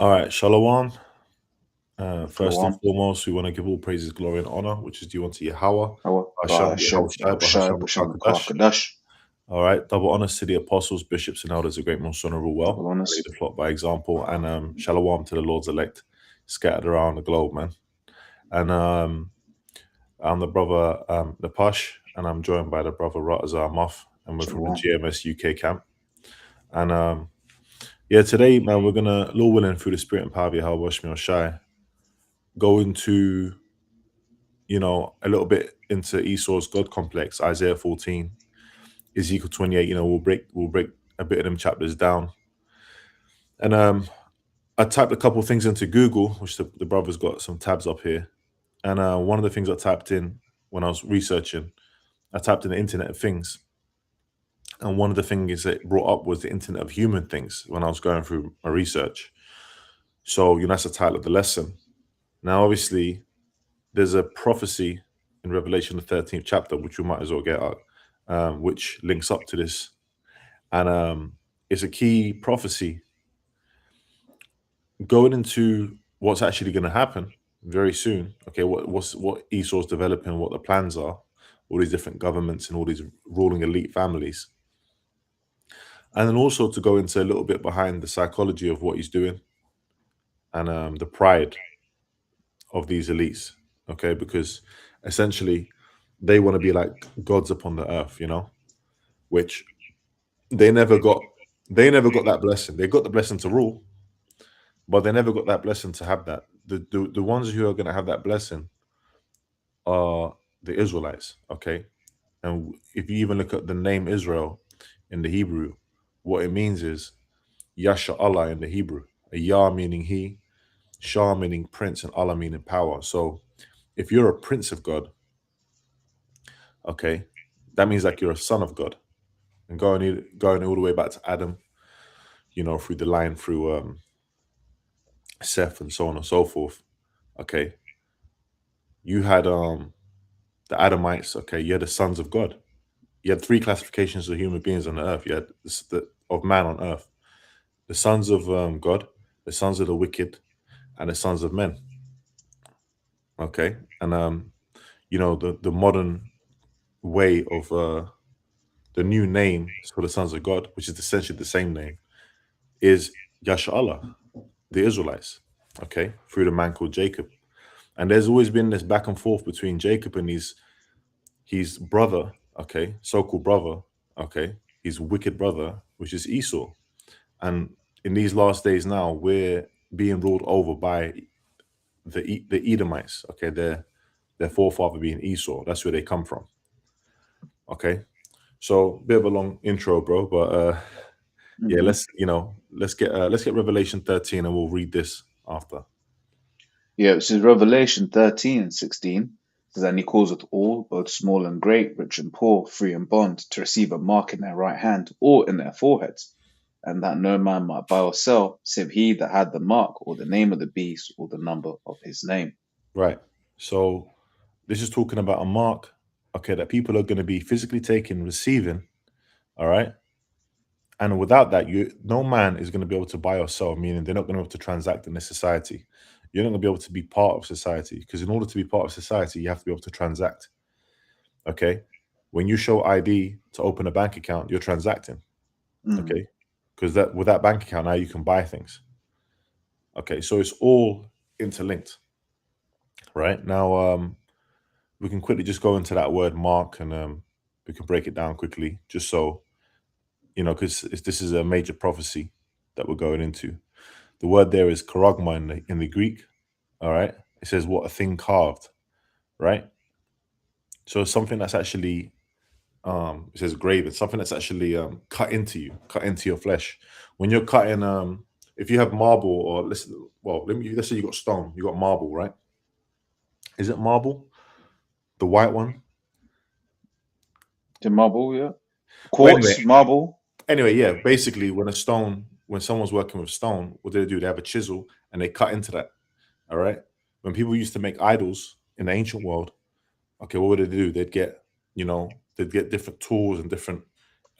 All right, Shalom. First and Shalom. foremost, we want to give all praises, glory, and honor, which is due unto Yahweh, Hawa Hashem, Ba'ashem Yahushai, Yahushai Bahasham, B'Shem Kadash. Kadash. All right, double honors to the apostles, bishops, and elders, a great most honorable well. Double Lead honors. the flock by example, and Shalom to the Lord's elect, scattered around the globe, man. And I'm the brother Napash, and I'm joined by the brother Ratazar Muff, and we're from the Shalom. GMS UK camp. And yeah, today, man, we're gonna, Lord willing, through the spirit and power of Yahweh, Shmi Shai, go into a little bit into Esau's God complex, Isaiah 14, Ezekiel 28. We'll break a bit of them chapters down. And I typed a couple of things into Google, which the brother's got some tabs up here. And one of the things I typed in when I was researching, I typed in the Internet of Things. And one of the things that it brought up was the Internet of Human Things when I was going through my research. So, that's the title of the lesson. Now, obviously, there's a prophecy in Revelation, the 13th chapter, which we might as well get out, which links up to this. And it's a key prophecy going into what's actually going to happen very soon. Okay, what Esau's developing, what the plans are, all these different governments and all these ruling elite families. And then also to go into a little bit behind the psychology of what he's doing and the pride of these elites. Okay, because essentially they want to be like gods upon the earth, which they never got. They never got that blessing. They got the blessing to rule, but they never got that blessing to have that. The ones who are going to have that blessing are the Israelites. Okay, and if you even look at the name Israel in the Hebrew, what it means is Yasha Allah in the Hebrew. A Yah meaning he, Shah meaning prince, and Allah meaning power. So if you're a prince of God, okay, that means like you're a son of God. And going all the way back to Adam, through the line through Seth and so on and so forth. Okay, you had the Adamites. Okay, you had the sons of God. You had three classifications of human beings on the earth. You had of man on earth: the sons of God, the sons of the wicked, and the sons of men. Okay, and the modern way of the new name for the sons of God, which is essentially the same name, is Yasha Allah, the Israelites. Okay, through the man called Jacob. And there's always been this back and forth between Jacob and his brother, okay, so-called brother, okay, his wicked brother, which is Esau. And in these last days now, we're being ruled over by the Edomites, okay, their forefather being Esau. That's where they come from. Okay. So bit of a long intro, bro, but yeah, Mhm. let's get Revelation 13 and we'll read this after. Yeah, this is Revelation 13 and 16. It says, and he causeth all, both small and great, rich and poor, free and bond, to receive a mark in their right hand or in their foreheads, and that no man might buy or sell, save he that had the mark, or the name of the beast, or the number of his name. Right. So this is talking about a mark, okay, that people are going to be physically taking, receiving, all right? And without that, no man is going to be able to buy or sell, meaning they're not going to be able to transact in this society. You're not going to be able to be part of society because in order to be part of society, you have to be able to transact. Okay. When you show ID to open a bank account, you're transacting. Mm. Okay. Because that with that bank account now you can buy things. Okay. So it's all interlinked. Right. Now we can quickly just go into that word mark and we can break it down quickly just so because this is a major prophecy that we're going into. The word there is karagma in the Greek. All right. It says what a thing carved, right? So something that's actually it says graven, something that's actually cut into you, cut into your flesh. When you're cutting if you have marble or let's say you got stone, you got marble, right? Is it marble? The white one? The marble, yeah. Well anyway, Quartz, marble. yeah, basically when someone's working with stone, what do? They have a chisel and they cut into that. All right. When people used to make idols in the ancient world, okay, what would they do? They'd get different tools and different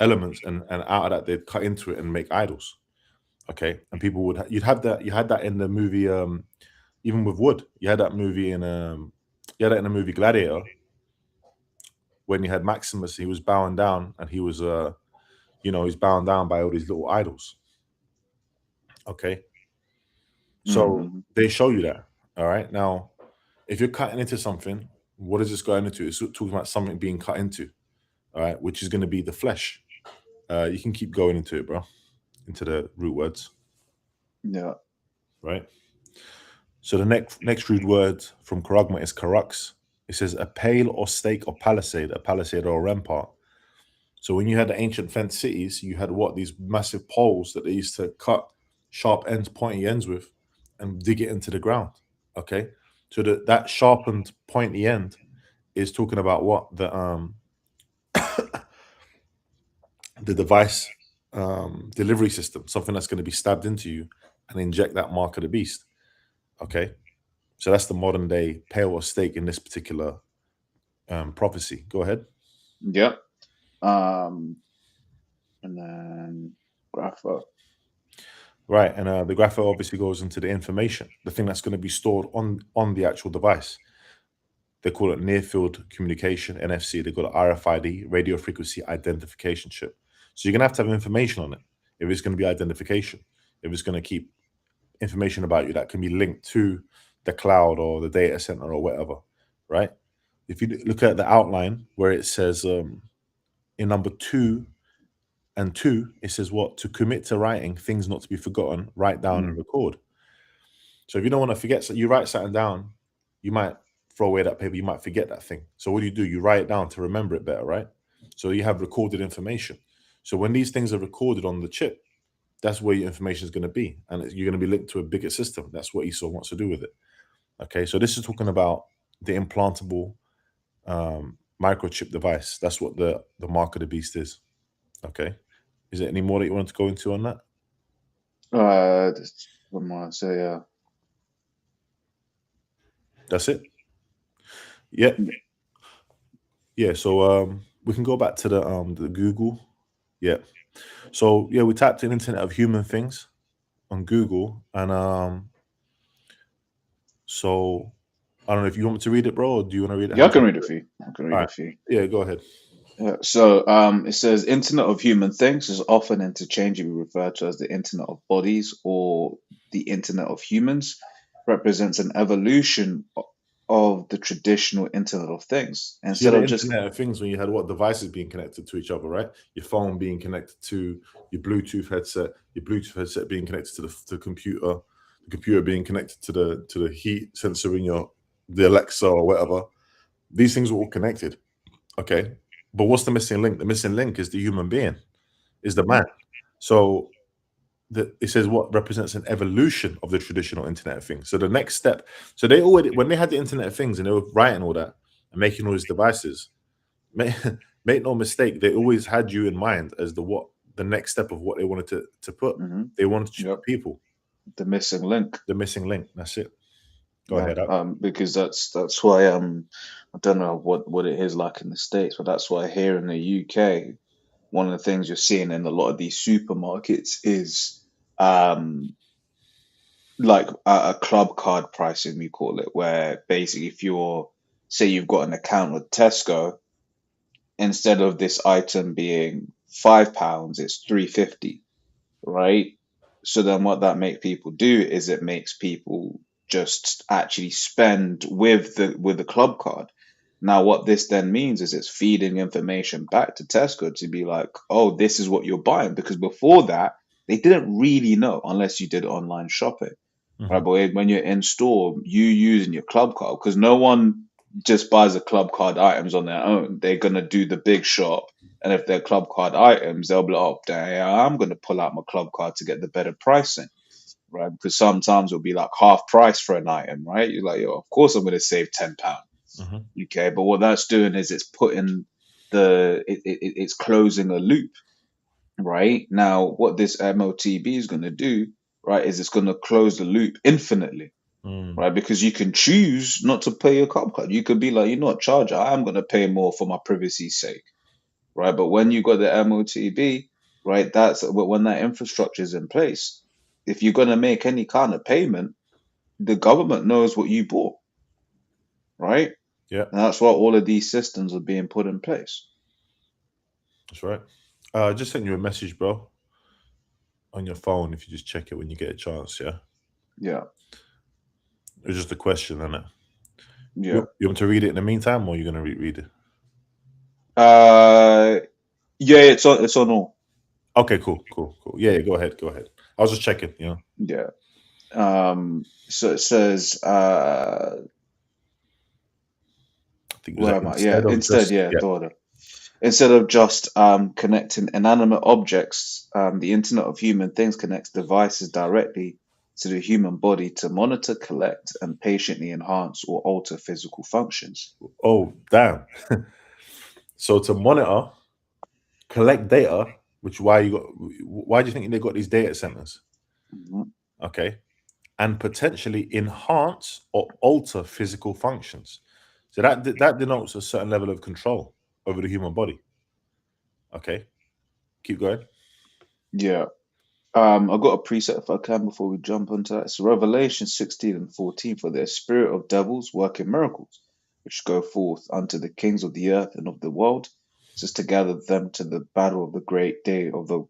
elements, and out of that they'd cut into it and make idols. Okay, and people would you'd have that you had that in the movie even with wood. You had that movie in you had that in the movie Gladiator when you had Maximus. He was bowing down, and he was he's bound down by all these little idols. Okay, so Mm-hmm. they show you that. All right, now if you're cutting into something, what is this going into? It's talking about something being cut into. All right, which is going to be the flesh. You can keep going into it, bro, into the root words, Yeah. right? So the next root word from Karagma is karux. It says a pale or stake or palisade, a palisade or a rampart. So when you had the ancient fenced cities, you had what? These massive poles that they used to cut sharp ends, pointy ends with, and dig it into the ground. Okay, so that sharpened pointy end is talking about what the device delivery system, something that's going to be stabbed into you and inject that mark of the beast. Okay, so that's the modern day pale or stake in this particular prophecy. Go ahead. Yeah. Um, and then grapho. Right, and the grapho obviously goes into the information, the thing that's going to be stored on the actual device. They call it near field communication (NFC). They call it RFID, radio frequency identification chip. So you're going to have information on it. If it's going to be identification, if it's going to keep information about you that can be linked to the cloud or the data center or whatever, right? If you look at the outline where it says in number 2 and 2, it says what? To commit to writing things not to be forgotten, write down and Mm. record. So if you don't want to forget, so you write something down, you might throw away that paper, you might forget that thing. So what do? You write it down to remember it better, right? So you have recorded information. So when these things are recorded on the chip, that's where your information is going to be, and you're going to be linked to a bigger system. That's what Esau wants to do with it. Okay, so this is talking about the implantable microchip device. That's what the mark of the beast is. Okay, is there any more that you want to go into on that? What am I say? Yeah. That's it. Yeah, yeah. So we can go back to the Google. Yeah. So yeah, we typed in Internet of Human Things on Google, and so I don't know if you want me to read it, bro, or do you want to read it? Yeah, How I do you can want read to a do it? few. I can All read a right. few. Yeah, go ahead. Yeah. So it says Internet of Human Things is often interchangeably referred to as the Internet of Bodies or the Internet of Humans, represents an evolution of the traditional Internet of Things. So you Instead had of the just Internet of Things when you had what devices being connected to each other, right? Your phone being connected to your Bluetooth headset being connected to the computer being connected to the heat sensor in the Alexa or whatever. These things were all connected. Okay. But what's the missing link? The missing link is the human being, is the Mhm. man. So it says what represents an evolution of the traditional Internet of Things. So the next step, so they already, when they had the Internet of Things and they were writing all that and making all these devices, make, make no mistake, they always had you in mind as the next step of what they wanted to put. Mhm. They wanted to show Yep, people the missing link. the missing link. That's it. Go Yeah, ahead up. because that's why I don't know what it is like in the States, but that's why here in the UK, one of the things you're seeing in a lot of these supermarkets is um like a club card pricing, we call it, where basically if you're, say you've got an account with Tesco, instead of this item being £5, it's 3.50, right? So then what that makes people do is it makes people just actually spend with the club card. Now what this then means is it's feeding information back to Tesco to be like, oh, this is what you're buying. Because before that, they didn't really know unless you did online shopping. Right, Mhm. but when you're in store, you using your club card, because no one just buys the club card items on their own. They're gonna do the big shop, and if they're club card items, they'll be like, "Oh, damn, I'm gonna pull out my club card to get the better pricing." Right? Because sometimes it'll be like half price for an item, right? You're like, "Yo, of course I'm gonna save £10." Mhm. Okay, but what that's doing is it's putting it's closing a loop. Right now, what this MOTB is going to do, right, is it's going to close the loop infinitely, Mm. right? Because you can choose not to pay your card card. You could be like, you know what, charger, I'm going to pay more for my privacy's sake, right? But when you got the MOTB, right, that's when that infrastructure is in place. if you're going to make any kind of payment, the government knows what you bought, right? Yeah, And that's why all of these systems are being put in place. that's right. I just sent you a message, bro, on your phone. If you just check it when you get a chance, yeah. Yeah, It's just a question, isn't it? yeah. You want to read it in the meantime, or you're gonna read it? Uh, yeah, it's on all. Okay, cool. Yeah, go ahead. I was just checking. You know, Yeah. So it says, I think it was where like am I? Yeah, instead of instead, just yeah, yeah. the order. Instead of just connecting inanimate objects, the Internet of Human Things connects devices directly to the human body to monitor, collect, and patiently enhance or alter physical functions. Oh, damn. So to monitor, collect data, which why you got? Why do you think they got these data centers? Mhm. Okay, and potentially enhance or alter physical functions. So that denotes a certain level of control over the human body. Okay, keep going. Yeah. I've got a preset if I can before we jump into that. It's Revelation 16 and 14. For the spirit of devils working miracles, which go forth unto the kings of the earth and of the world, just to gather them to the battle of the great day of the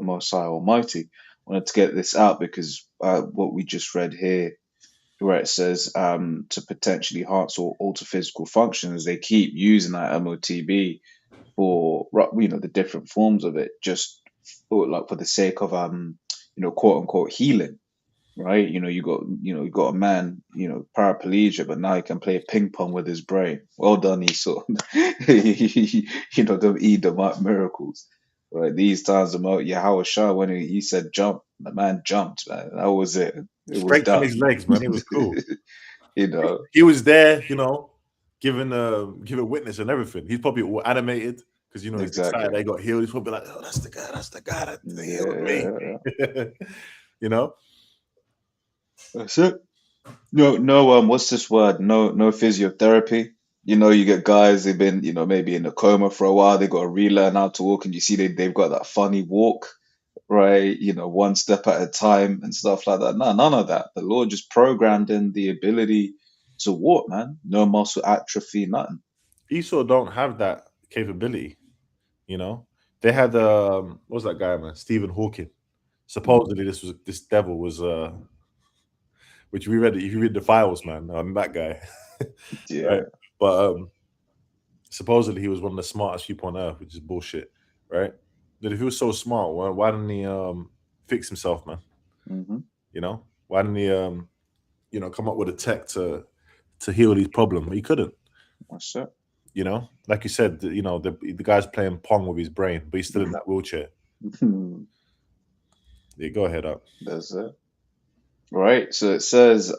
Most High Almighty. I wanted to get this out because what we just read here, where it says to potentially enhance or alter physical functions, they keep using that MOTB for the different forms of it, just for the sake of quote unquote healing, right? You got a man, paraplegia, but now he can play ping pong with his brain. Well done, Esau. The Edomite miracles, right? These times about Yahweh Shah, when he said jump, the man jumped, man. That was it. It was Strength in done. his legs, man. It was cool. you know, He was there, giving witness and everything. He's probably all animated because he's exactly. excited they got healed. He's probably like, "Oh, that's the guy that healed me." Yeah, you know, that's it. No, no, what's this word? No physiotherapy. You get guys, they've been, maybe in a coma for a while, they got to relearn how to walk, and you see they've got that funny walk, right? One step at a time and stuff like that. No, none of that. The Lord just programmed in the ability to walk, man. No muscle atrophy, nothing. Esau don't have that capability. You know, they had what was that guy, man? Stephen Hawking. Mm, Supposedly, this devil was which we read. If you read the files, man, that guy, right? yeah. But supposedly he was one of the smartest people on earth, which is bullshit, right? But if he was so smart, why didn't he fix himself, man? Hmm. Why didn't he come up with a tech to heal these problems? He couldn't. That's it. Like you said, the guy's playing pong with his brain, but he's still in that wheelchair. Yeah, go ahead up. That's it. Right. So it says,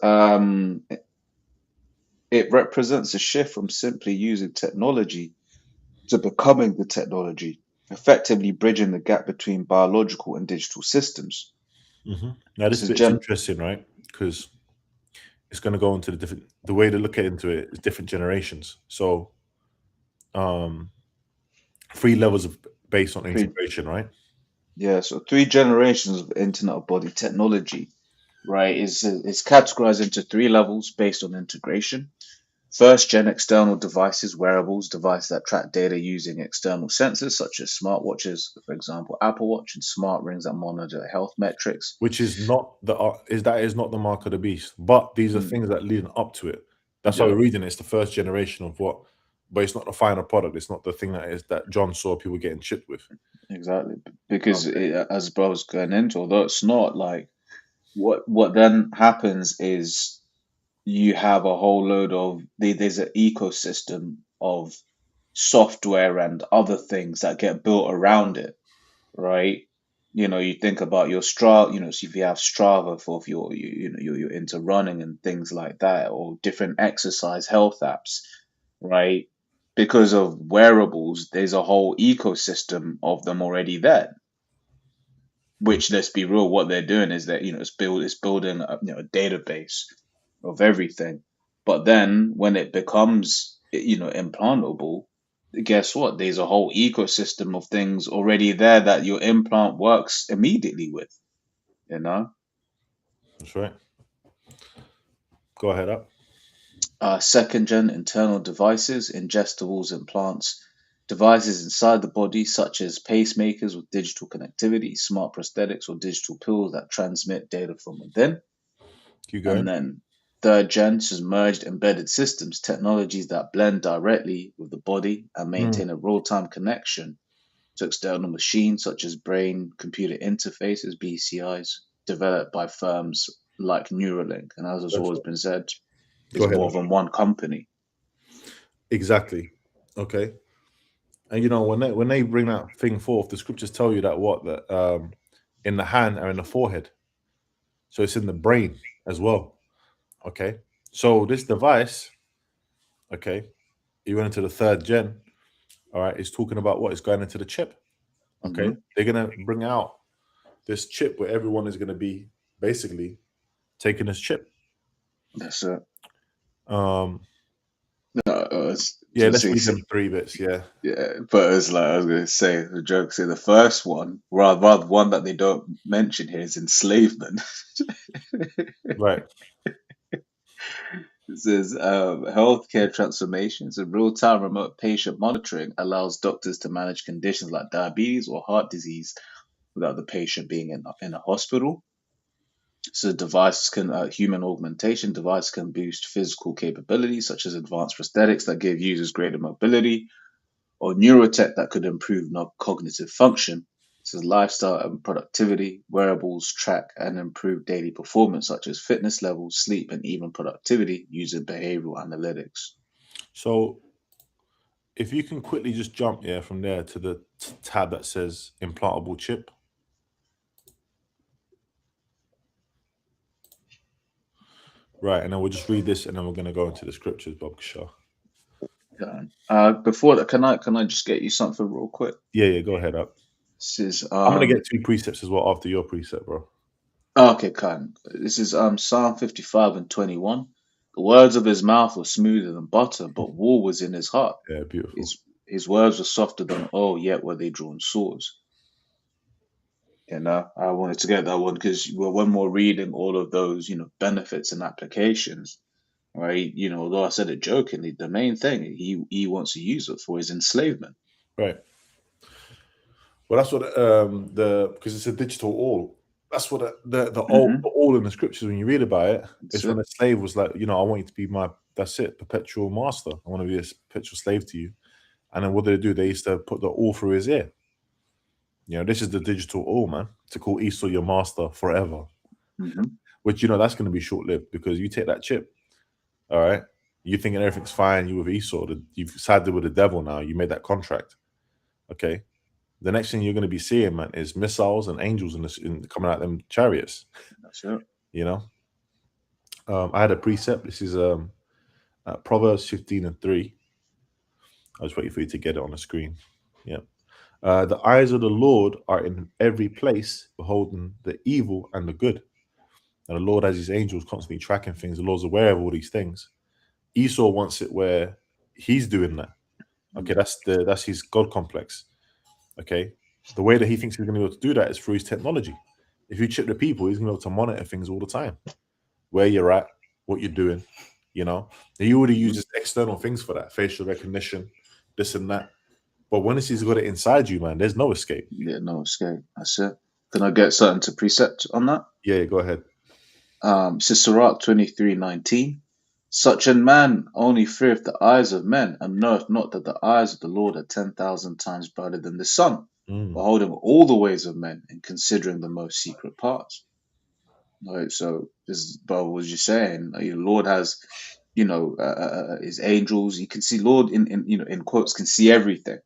it represents a shift from simply using technology to becoming the technology, effectively bridging the gap between biological and digital systems. Now This this is bit's gen interesting, right? Because it's going to go into the way to look into it is different generations. So, um, 3 levels of based on three, integration, right? yeah, so 3 generations of Internet of Body technology, right, is categorized into 3 levels based on integration. First gen external devices, wearables, devices that track data using external sensors such as smartwatches, for example, Apple Watch, and smart rings that monitor health metrics. Which is not is not the mark of the beast, but these are Mm, things that leading up to it. That's why yeah, we're reading it. It's the first generation of what, but it's not the final product. It's not the thing that John saw people getting chipped with. exactly. Because Okay. as bro was going into, although it's not like what then happens is you have a whole load of there's an ecosystem of software and other things that get built around it, right? You think about your Strava, so if you have Strava for if you're into running and things like that, or different exercise health apps, right? Because of wearables, there's a whole ecosystem of them already there. Which, let's be real, what they're doing is that it's building a database of everything. But then when it becomes implantable, guess what? There's a whole ecosystem of things already there that your implant works immediately with. You know. That's right. Go ahead up. Second gen internal devices, ingestibles, implants, devices inside the body, such as pacemakers with digital connectivity, smart prosthetics, or digital pills that transmit data from within. Keep And going. then third gen is merged embedded systems, technologies that blend directly with the body and maintain a real time connection to external machines, such as brain computer interfaces, BCIs, developed by firms like Neuralink. And as has That's always right. been said, Go is ahead more up. than one company. Exactly. Okay. And when they bring that thing forth, the scriptures tell you that in the hand or in the forehead. So it's in the brain as well. Okay. So this device, okay, you went into the third gen, all right, is talking about what is going into the chip. Okay. Hmm. They're gonna bring out this chip where everyone is gonna be basically taking this chip. That's it. Um yeah, Just let's say, read them three bits, yeah. yeah, but it's like I was going to say the joke. Say the first one, rather one that they don't mention here is enslavement. Right. It says healthcare transformations and real-time remote patient monitoring allows doctors to manage conditions like diabetes or heart disease without the patient being in a hospital. So devices can human augmentation devices can boost physical capabilities such as advanced prosthetics that give users greater mobility, or neurotech that could improve cognitive function. This is lifestyle and productivity. Wearables track and improve daily performance, such as fitness levels, sleep, and even productivity using behavioral analytics. So if you can quickly just jump, yeah, from there to the tab that says implantable chip. Right, and then we'll just read this and then we're gonna go into the scriptures, Bob Shaw. Before that, can I just get you something real quick? Yeah, go ahead up. This is I'm gonna get two precepts as well after your precept, bro. okay, kind. This is Psalm 55:21. The words of his mouth were smoother than butter, but war was in his heart. Yeah, beautiful. His words were softer than oil, yet were they drawn swords. I wanted to get that one because when we're reading all of those, benefits and applications, right? Although I said it jokingly, the main thing he wants to use it for is enslavement. Right. Well, that's what the because it's a digital all. That's what Hmm. the all in the scriptures when you read about it That's is when it. a slave was like, I want you to be my that's it, perpetual master. I want to be a perpetual slave to you. And then what did they do? They used to put the all through his ear. This is the digital all, man. To call Esau your master forever. Hmm. Which that's going to be short lived because you take that chip, all right. You thinking everything's fine. You with Esau, you've sided with the devil now. You made that contract, okay. The next thing you're going to be seeing, man, is missiles and angels coming out them chariots. That's it. You know, I had a precept. This is Proverbs 15:3. I was waiting for you to get it on the screen. Yeah. The eyes of the Lord are in every place, beholding the evil and the good. And the Lord has his angels constantly tracking things. The Lord's aware of all these things. Esau wants it where he's doing that. Okay, Mm. that's his God complex. Okay, the way that he thinks he's going to be able to do that is through his technology. If you chip the people, he's going to be able to monitor things all the time, where you're at, what you're doing. He already Mhm. uses external things for that, facial recognition, this and that. But once he's got it inside you, man, there's no escape. Yeah, no escape. That's it. Can I get something to precept on that? Yeah, go ahead. Sirach 23:19. Such a man only feareth the eyes of men, and knoweth not that the eyes of the Lord are 10,000 times brighter than the sun, Mm, beholding all the ways of men and considering the most secret parts. Right, so this is about what you're saying. The Lord has, his angels. You can see Lord in quotes can see everything,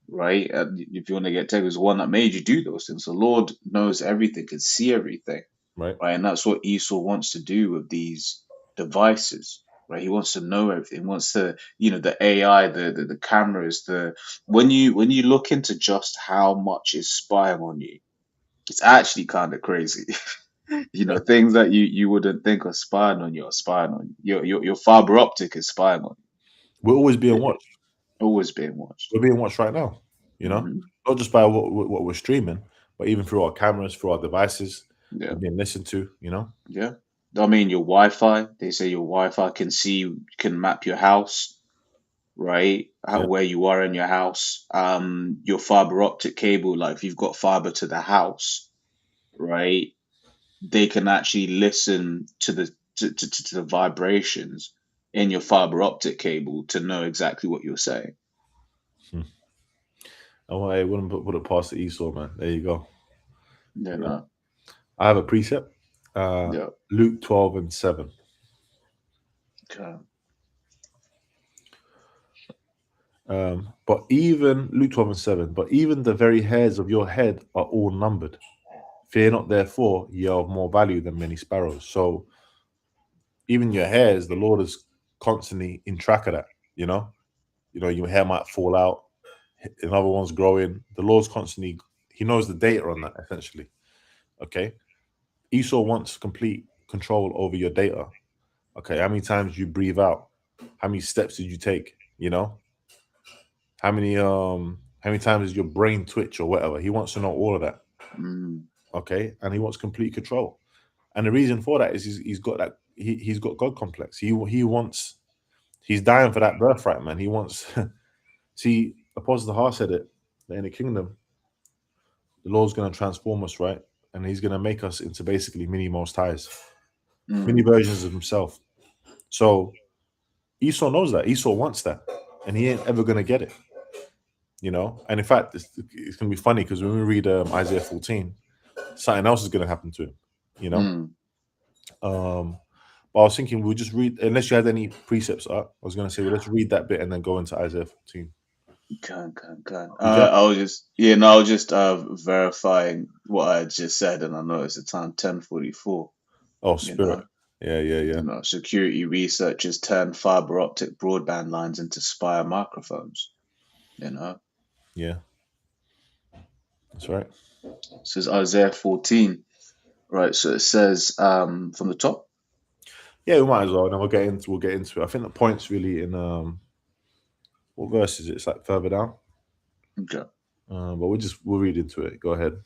right? If you want to get technical, it's the one that made you do those things. So Lord knows everything, can see everything, right. right? And that's what Esau wants to do with these devices, right? He wants to know everything. He wants to, the AI, the cameras, when you look into just how much is spying on you, it's actually kind of crazy. Yeah. Things that you wouldn't think are spying on you are spying on you. Your fiber optic is spying on We're always being you. watched. Always being watched. We're being watched right now. Hmm. Not just by what we're streaming, but even through our cameras, through our devices. Yeah. you're being listened to, you know? Yeah. I mean, your Wi-Fi. They say your Wi-Fi can map your house, right? Yeah. Where you are in your house. Your fiber optic cable, like if you've got fiber to the house, right? They can actually listen to the vibrations in your fiber optic cable to know exactly what you're saying. Hmm. Oh, I wouldn't put it past the Esau, man. There you go. You Yeah. know. I have a precept. Yeah. Luke 12:7. Okay. But even Luke 12:7, but even the very hairs of your head are all numbered. Fear not, therefore, ye are of more value than many sparrows. So even your hairs, the Lord is constantly in track of that. Your hair might fall out, another one's growing. The Lord's constantly, He knows the data on that, essentially. Okay. Esau wants complete control over your data. Okay. How many times you breathe out? How many steps did you take? How many times does your brain twitch or whatever? He wants to know all of that. Mm. Okay. And he wants complete control. And the reason for that is he's got that he's got God complex. He's dying for that birthright, man. He wants see, Apostle Har said it, that in the kingdom, the Lord's gonna transform us, right? And he's gonna make us into basically mini most highs, mini Mm. versions of himself. So Esau knows that. Esau wants that. And he ain't ever gonna get it. And in fact, it's gonna be funny because when we read Isaiah 14, something else is gonna happen to him. You know. Mm. But I was thinking we'll just read, unless you had any precepts up. I was gonna say, well, let's read that bit and then go into Isaiah 14. Can. Did you? I was just, no, I was just verifying what I had just said, and I noticed the time 10:44. Oh, You spirit. know, Yeah. security researchers turn fiber optic broadband lines into spire microphones. You know, Yeah. That's right. this is Isaiah 14, right? So it says from the top. Yeah, we might as well. And then we'll get into it. I think the point's really in what verse is it? It's like further down. Okay. But we'll read into it. Go ahead.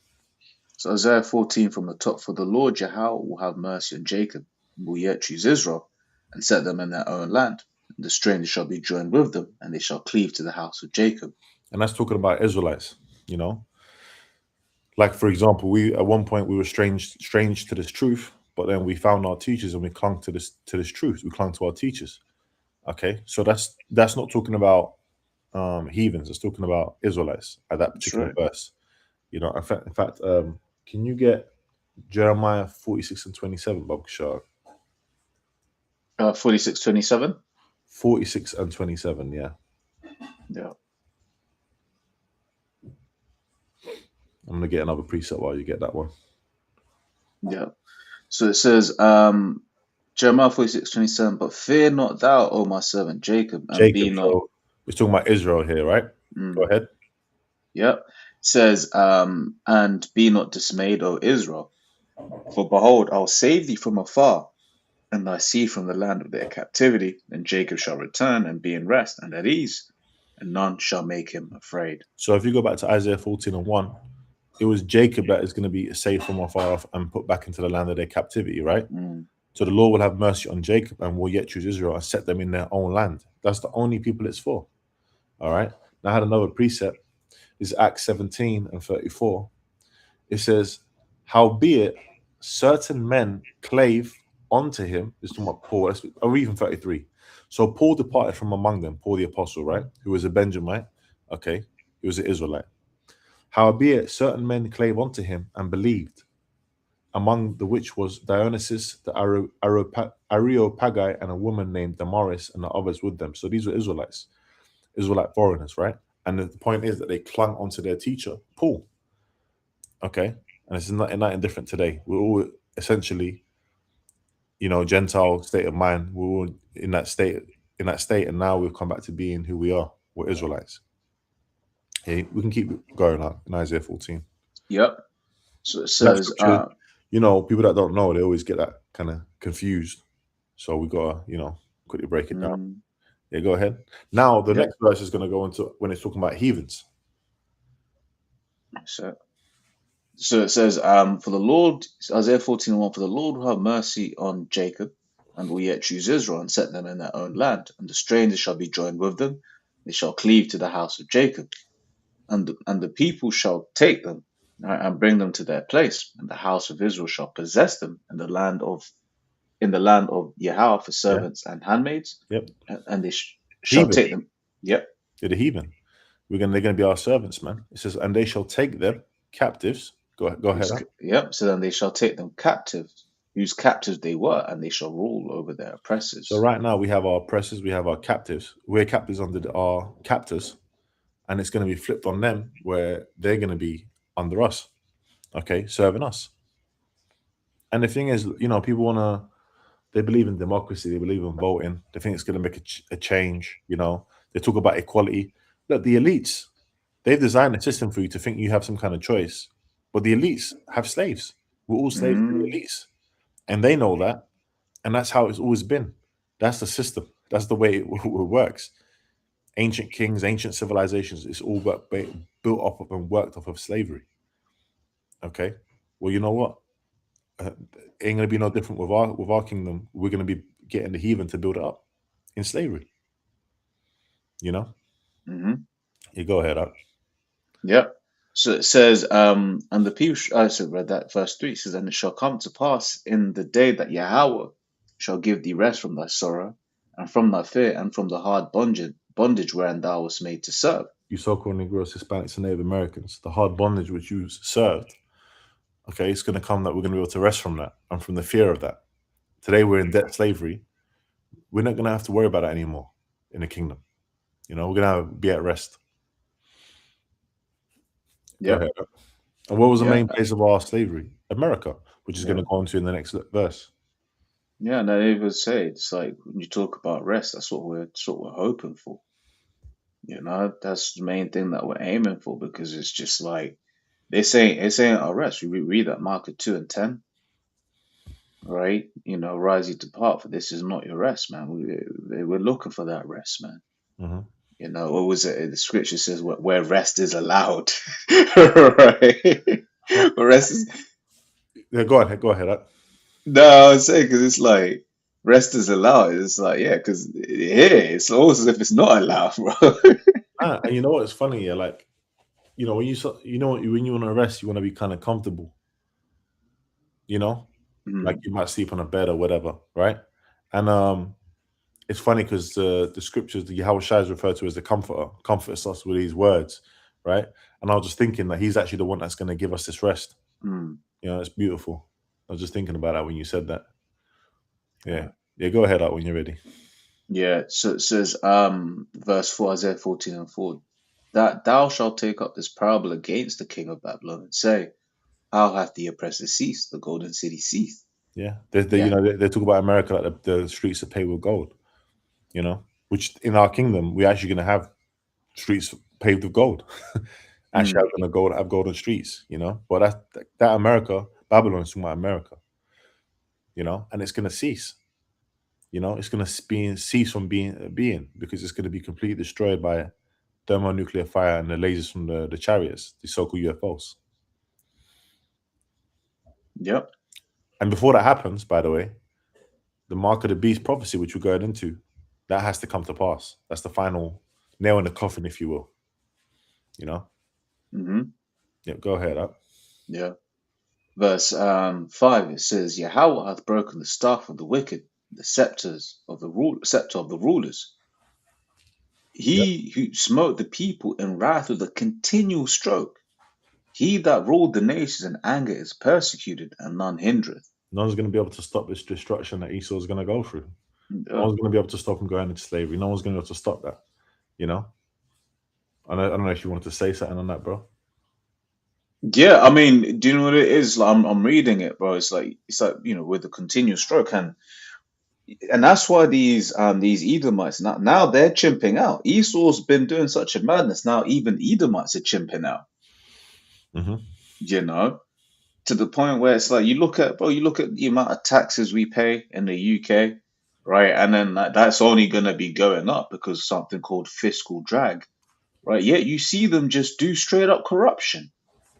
So Isaiah 14 from the top. For the Lord Yahweh will have mercy on Jacob, and will yet choose Israel, and set them in their own land. And the stranger shall be joined with them, and they shall cleave to the house of Jacob. And that's talking about Israelites, you know. Like, for example, we at one point we were strange to this truth, but then we found our teachers and we clung to this truth. We clung to our teachers. Okay. So that's not talking about heathens, it's talking about Israelites at that That's particular right. verse. In fact, can you get Jeremiah 46:27, Bob Kishar? 46:27. 46:27, yeah. Yeah. I'm gonna get another preset while you get that one. Yeah. So it says, Jeremiah 46:27, but fear not thou, O my servant Jacob, and be Jacob, not. so we're talking about Israel here, right? Go Mm, ahead. yeah. Says, and be not dismayed, O Israel, for behold, I'll save thee from afar, and thy seed from the land of their captivity. And Jacob shall return and be in rest and at ease, and none shall make him afraid. So if you go back to Isaiah 14:1, it was Jacob that is going to be saved from afar off and put back into the land of their captivity, right? Mm, So the Lord will have mercy on Jacob and will yet choose Israel and set them in their own land. That's the only people it's for. All right. Now I had another precept. This is Acts 17:34. It says, howbeit certain men clave unto him. This is talking about Paul, or even 33. So Paul departed from among them, Paul the apostle, right? Who was a Benjamite. Okay. He was an Israelite. Howbeit certain men clave unto him and believed, among the which was Dionysius the Areopagi and a woman named Damaris and the others with them. So these were Israelites, Israelite foreigners, right? And the point is that they clung onto their teacher, Paul. Okay. And it's not indifferent today. We're all essentially, Gentile state of mind. We're all in that state, and now we've come back to being who we are. We're Israelites. Okay, we can keep going on in Isaiah 14. yep. So it That says, scripture, people that don't know, they always get that kind of confused. So we gotta, quickly break it down. Yeah, go ahead. Now the yeah. next verse is gonna go into when it's talking about heathens. So So it says, for the Lord, Isaiah 14:1, for the Lord will have mercy on Jacob, and will yet choose Israel, and set them in their own land. And the strangers shall be joined with them, they shall cleave to the house of Jacob, and the people shall take them, right, and bring them to their place, and the house of Israel shall possess them in the land of Yahweh for Yeah. servants and handmaids, Yep. and they shall Heathen. take them. Yep. They're the heathen. They're gonna be our servants, man. It says, and they shall take them captives. Go ahead. Huh? Yep. So then they shall take them captives, whose captives they were, and they shall rule over their So oppressors. right now we have our oppressors, we have our captives. We're captives under our captors, and it's going to be flipped on them where they're going to be under us, okay, serving us. And the thing is, people they believe in democracy, they believe in voting, they think it's going to make a change. They talk about equality. Look, the elites, they've designed a system for you to think you have some kind of choice, but the elites have slaves. We're all slaves to the Mm, elites, and they know that, and that's how it's always been. That's the system. That's the way it works. Ancient kings, ancient civilizations, it's all built up of and worked off of slavery. Okay. Well, you know what? Ain't gonna be no different with our kingdom. We're gonna be getting the heathen to build it up in slavery. You know. hmm You go ahead. Up. Yep. So it says, and the people, I also read that verse 3, it says, and it shall come to pass in the day that Yahweh shall give thee rest from thy sorrow, and from thy fear, and from the hard bondage wherein thou wast made to serve. You so-called Negroes, Hispanics, and Native Americans, the hard bondage which you served. Okay, it's gonna come that we're gonna be able to rest from that and from the fear of that. Today we're in debt slavery. We're not gonna have to worry about it anymore in the kingdom. We're gonna be at rest. Go Yep. ahead. And what was the Yeah. main place of our slavery? America, which is going Yeah. to go into in the next verse. Yeah. And I even say, it's like when you talk about rest, that's what we're hoping for. That's the main thing that we're aiming for, because it's just like it's saying our rest. We read that Mark 2:10, right? Rise ye depart, for this is not your rest, man. We're looking for that rest, man. Mm-hmm. What was it? The scripture says where rest is allowed, right? Well, Where rest is yeah, go ahead. Go ahead. no, I was saying because it's like rest is allowed. It's like yeah, because here it's almost as if it's not allowed, bro. And you know what? It's funny. Yeah, like when when you want to rest, you want to be kind of comfortable. Like Mm, you might sleep on a bed or whatever, right? And it's funny because the scriptures, the Yahweh Shai is referred to as the comforter, comforts us with these words, right? And I was just thinking that he's actually the one that's going to give us this rest. mm, It's beautiful. I was just thinking about that when you said that. Yeah. yeah. Yeah, go ahead out when you're ready. Yeah, so it says, verse 4, Isaiah 14:4, that thou shalt take up this parable against the king of Babylon and say, how hath the oppressor ceased, the golden city ceased? Yeah. Yeah. They talk about America like the streets are paved with gold, which in our kingdom, we're actually going to have streets paved with gold. Actually, Mm, I'm going to have golden streets, But that America, Babylon is talking about America, and it's going to cease. It's going to cease from being because it's going to be completely destroyed by thermonuclear fire and the lasers from the chariots, the so-called UFOs. yep. And before that happens, by the way, the mark of the beast prophecy, which we're going into, that has to come to pass. That's the final nail in the coffin, if you will. hmm Yeah, go ahead. Up. Yeah. Verse 5, it says, Yahweh hath broken the staff of the wicked, the scepter of the rulers. Yep. He who smote the people in wrath with a continual stroke. He that ruled the nations in anger is persecuted, and none hindereth. No one's going to be able to stop this destruction that Esau is going to go through. No Oh. one's going to be able to stop him going into slavery. No one's going to be able to stop that. I don't know if you wanted to say something on that, bro. Yeah, I mean, do you know what it is? Like, I'm reading it, bro. It's like with the continuous stroke, and that's why these Edomites now they're chimping out. Esau's been doing such a madness. Now even Edomites are chimping out. Mm-hmm. You know, to the point where it's like you look at the amount of taxes we pay in the UK, right? And then that's only gonna be going up because of something called fiscal drag, right? Yet you see them just do straight up corruption.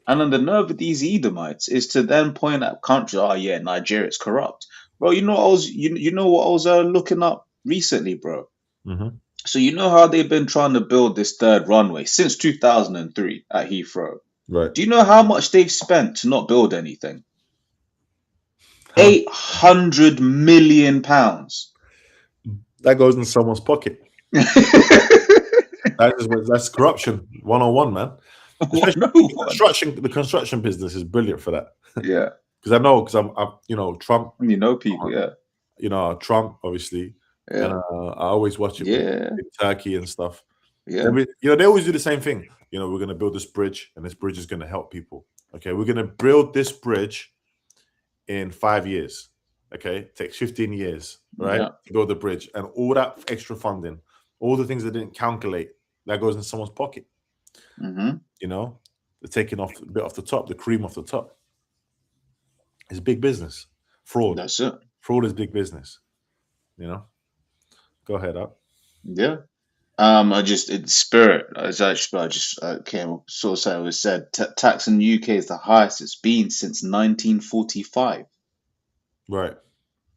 And then the nerve of these Edomites is to then point at countries, oh yeah, Nigeria's corrupt. Bro, you know what I was you know what I was looking up recently, bro? Mm-hmm. So you know how they've been trying to build this third runway since 2003 at Heathrow. Right. Do you know how much they've spent to not build anything? How much? £800 million. That goes in someone's pocket. That's corruption 101, man. Especially No the one. construction business is brilliant for that. Yeah. Because I know, because I'm Trump. You know people, yeah. Trump, obviously, and Yeah. I always watch it Yeah. with Turkey and stuff. Yeah. They always do the same thing. We're going to build this bridge, and this bridge is going to help people. Okay, we're going to build this bridge in 5 years. Okay, it takes 15 years, right, Yeah. to build the bridge, and all that extra funding, all the things they didn't calculate, that goes in someone's pocket. Mm-hmm. They're taking off a bit off the top, the cream off the top. It's big business. Fraud. That's it. Fraud is big business. Go ahead, up. Yeah. Spirit. I just came up. Saw something was said. Tax in the UK is the highest it's been since 1945. Right.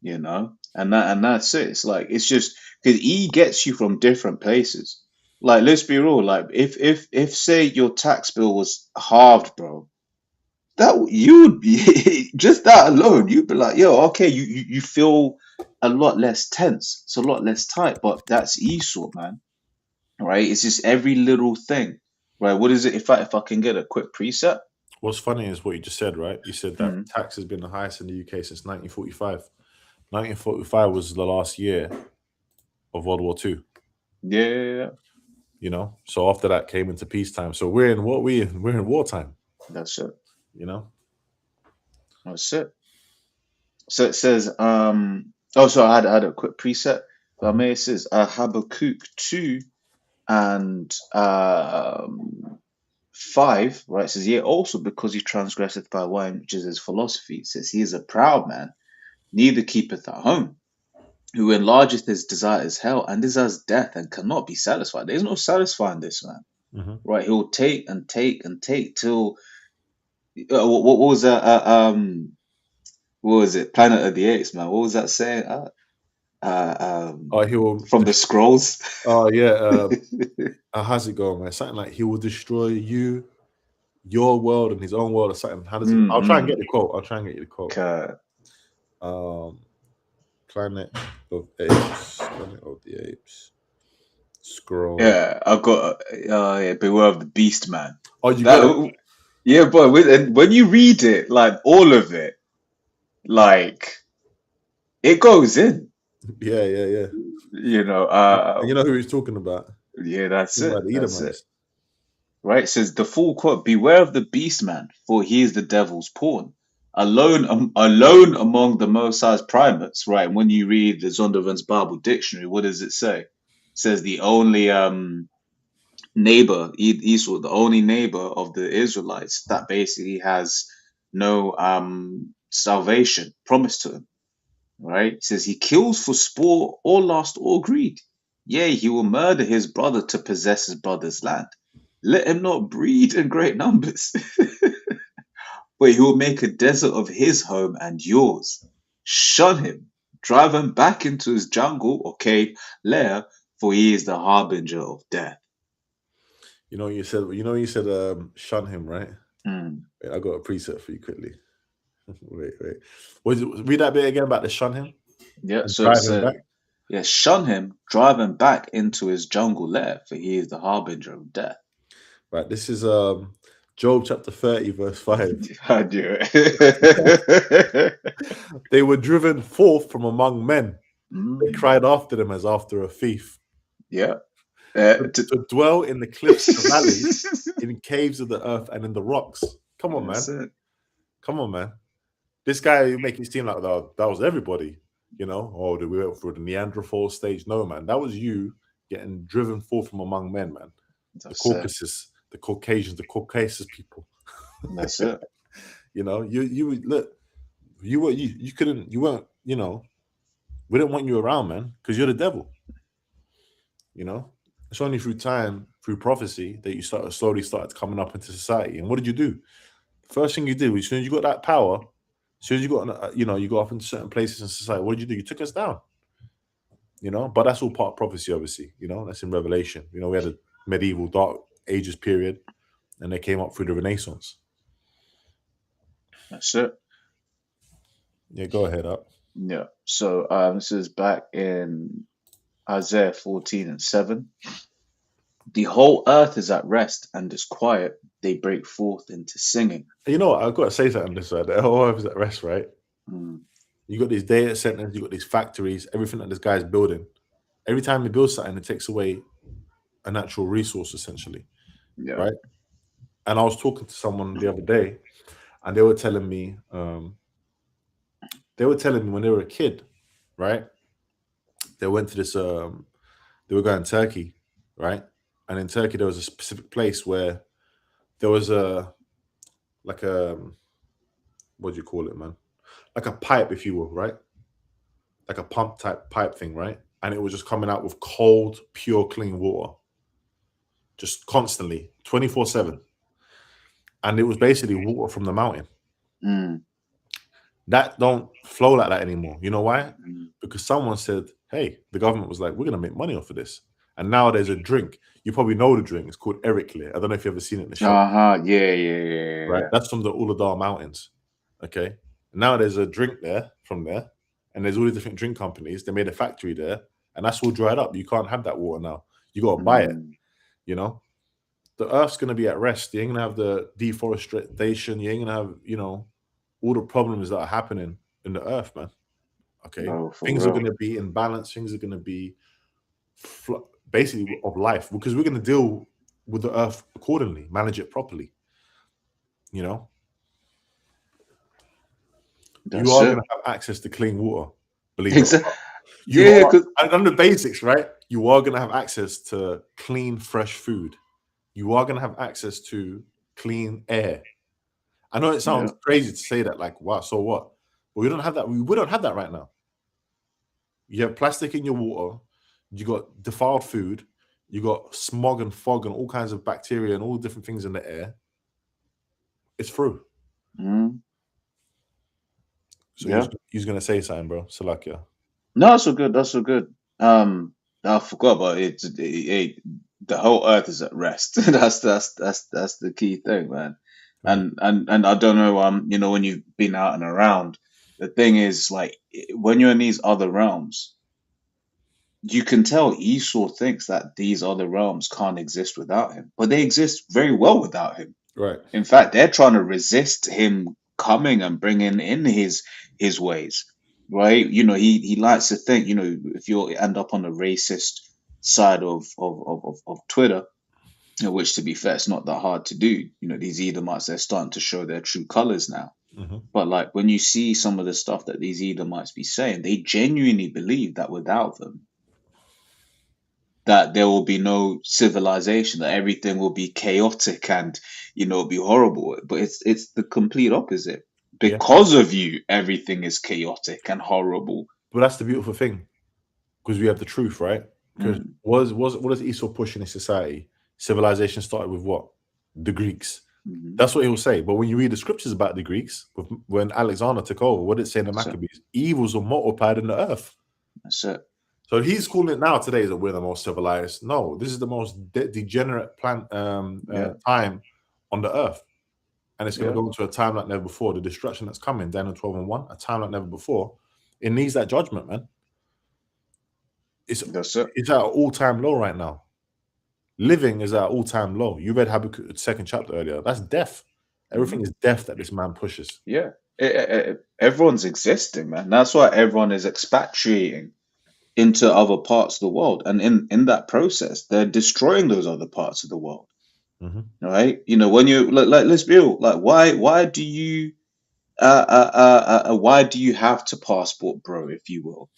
And that's it. It's like it's just because he gets you from different places. Like, let's be real. Like, if say your tax bill was halved, bro, that you would be just that alone. You'd be like, yo, okay, you feel a lot less tense. It's a lot less tight. But that's Esau, man. Right? It's just every little thing. Right? What is it? If I can get a quick preset. What's funny is what you just said, right? You said that tax has been the highest in the UK since 1945. 1945 was the last year of World War II. Yeah. So after that came into peacetime. So we're in wartime. That's it. That's it. So it says, so I had a quick preset. It says Habakkuk 2 and 5, right? It says, yeah, also because he transgresseth by wine, which is his philosophy. It says, he is a proud man, neither keepeth at home, who enlargeth his desire is hell, and desires death, and cannot be satisfied. There's no satisfying this man. Right? He'll take and take and take till what was that? What was it? Planet of the Apes, man. What was that saying? He will from the scrolls. Oh yeah. How's it going, man? Something like he will destroy you, your world, and his own world, or something. How does it? I'll try and get the quote. I'll try and get you the quote. Planet of Apes. Planet of the Apes. Scroll. Yeah, I've got. Beware of the Beast, man. Oh, you got it. Yeah, but when you read it, like all of it, like it goes in. Yeah. You know who he's talking about. Yeah, that's it. That's it. Edomites. Right? It says the full quote: "Beware of the beast man, for he is the devil's pawn. Alone among the Most High's primates." Right? And when you read the Zondervan's Bible Dictionary, what does it say? It says the only neighbor, Esau, the only neighbor of the Israelites that basically has no salvation promised to him. Right? It says he kills for sport or lust or greed. Yea, he will murder his brother to possess his brother's land. Let him not breed in great numbers. But he will make a desert of his home and yours. Shun him. Drive him back into his jungle or cave lair, for he is the harbinger of death. You said shun him, right? Wait, I got a preset for you quickly. Wait. Read that bit again about the shun him. Yeah, so it said, shun him, drive him back into his jungle lair, for he is the harbinger of death. Right, this is Job chapter 30, verse 5. I knew it. They were driven forth from among men. They cried after them as after a thief. Yeah. To dwell in the cliffs, the valleys, in caves of the earth, and in the rocks. Come on, man. Come on, man. This guy making it seem like that was everybody, Oh, we went through the Neanderthal stage. No, man. That was you getting driven forth from among men, man. The Caucasus, the Caucasians, the Caucasus people. That's it. You weren't, we didn't want you around, man, because you're the devil. It's only through time, through prophecy, that you slowly started coming up into society. And what did you do? First thing you did, as soon as you got that power, as soon as you got, you got up into certain places in society, what did you do? You took us down. But that's all part of prophecy, obviously. That's in Revelation. We had a medieval dark ages period, and they came up through the Renaissance. That's it. Yeah, go ahead up. Yeah. So this is back in Isaiah 14:7. The whole earth is at rest and is quiet. They break forth into singing. You know what? I've got to say something on this side. The whole earth is at rest, right? Mm. You got these data centers, you got these factories, everything that this guy's building. Every time he builds something, it takes away a natural resource, essentially, Yeah. right? And I was talking to someone the other day, and they were telling me when they were a kid, right? They went to this. They were going to Turkey, right? And in Turkey, there was a specific place where there was what do you call it, man? Like a pipe, if you will, right? Like a pump type pipe thing, right? And it was just coming out with cold, pure, clean water, just constantly, 24/7. And it was basically water from the mountain. Mm. That don't flow like that anymore. You know why? Mm. Because someone said, hey, the government was like, we're going to make money off of this. And now there's a drink. You probably know the drink. It's called Eric Clear. I don't know if you've ever seen it in the show. Yeah. Right? That's from the Uladar Mountains. Okay? And now there's a drink from there. And there's all these different drink companies. They made a factory there. And that's all dried up. You can't have that water now. You got to buy it. The earth's going to be at rest. You ain't going to have the deforestation. You ain't going to have, all the problems that are happening in the earth, man. Okay? No, Things are going to be in balance. Things are going to be basically of life, because we're going to deal with the earth accordingly, manage it properly. You are going to have access to clean water, believe it or not. On the basics, right? You are going to have access to clean, fresh food. You are going to have access to clean air. I know it sounds crazy to say that, like, wow, so what? But we don't have that. We don't have that right now. You have plastic in your water. You got defiled food. You got smog and fog and all kinds of bacteria and all different things in the air. It's through. Mm. So he's going to say something, bro. Salakia. No, that's so good. That's so good. I forgot about it. The whole earth is at rest. that's the key thing, man. Right. And I don't know, when you've been out and around, the thing is, like, when you're in these other realms, you can tell Esau thinks that these other realms can't exist without him, but they exist very well without him. Right. In fact, they're trying to resist him coming and bringing in his ways. Right? He likes to think, if you end up on the racist side of Twitter, which, to be fair, it's not that hard to do. These Edomites, they're starting to show their true colors now. Mm-hmm. But, like, when you see some of the stuff that these Edomites be saying, they genuinely believe that without them, that there will be no civilization, that everything will be chaotic and, be horrible. But it's the complete opposite. Because of you, everything is chaotic and horrible. But that's the beautiful thing, because we have the truth, right? Because what does Esau push in his society? Civilization started with what? The Greeks. Mm-hmm. That's what he will say. But when you read the scriptures about the Greeks, when Alexander took over, what did it say in the Maccabees? Evils are multiplied in the earth. That's it. So he's calling it now today that we're the most civilized. No, this is the most degenerate time on the earth. And it's going to go into a time like never before. The destruction that's coming, Daniel 12:1, a time like never before. It needs that judgment, man. It's at an all-time low right now. Living is at an all-time low. You read Habakkuk 2nd chapter earlier. That's death. Everything is death that this man pushes. Yeah. Everyone's existing, man. That's why everyone is expatriating into other parts of the world. And in that process, they're destroying those other parts of the world. Mm-hmm. Right? When you like, let's be real. Like, why do you have to passport, bro, if you will?